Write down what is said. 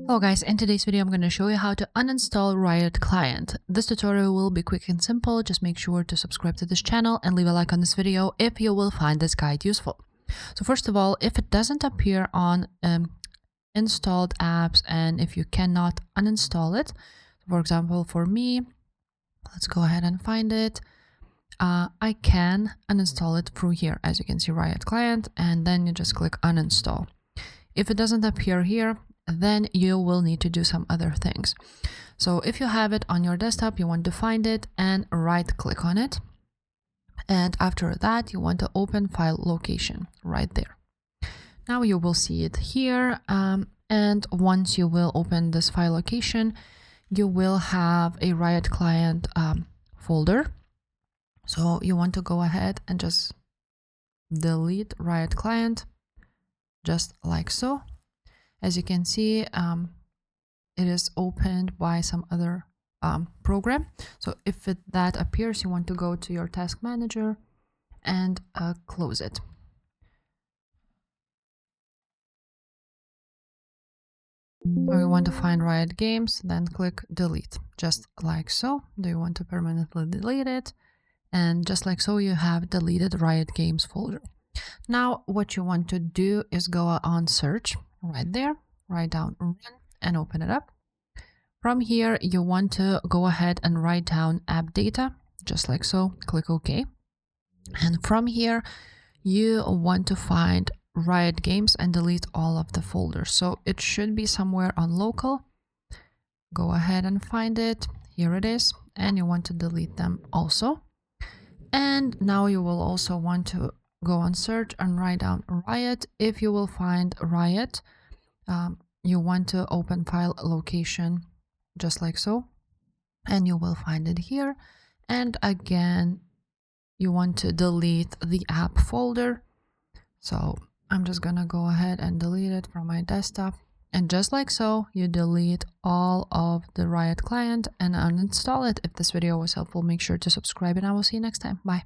Hello guys, in today's video I'm going to show you how to uninstall Riot Client. This tutorial will be quick and simple. Just make sure to subscribe to this channel and leave a like on this video if you will find this guide useful. So first of all, if it doesn't appear on installed apps and if you cannot uninstall it, for example for me, let's go ahead and find it. I can uninstall it through here, as you can see, Riot Client, and then you just click uninstall. If it doesn't appear here, then you will need to do some other things. So if you have it on your desktop, you want to find it and right click on it. And after that, you want to open file location right there. Now you will see it here. And once you will open this file location, you will have a Riot Client folder. So you want to go ahead and just delete Riot Client, just like so. As you can see, it is opened by some other program. So if that appears, you want to go to your task manager and close it. Or you want to find Riot Games, then click delete, just like so. Do you want to permanently delete it? And just like so, you have deleted Riot Games folder. Now, what you want to do is go on search right there, write down run and open it up. From here, you want to go ahead and write down app data, just like so, click OK. And from here, you want to find Riot Games and delete all of the folders. So it should be somewhere on local. Go ahead and find it. Here it is. And you want to delete them also. And now you will also want to go on search and write down Riot. If you will find Riot, you want to open file location, just like so, and you will find it here. And again, you want to delete the app folder. So I'm just gonna go ahead and delete it from my desktop. And just like so, you delete all of the Riot Client and uninstall it. If this video was helpful, make sure to subscribe and I will see you next time. Bye.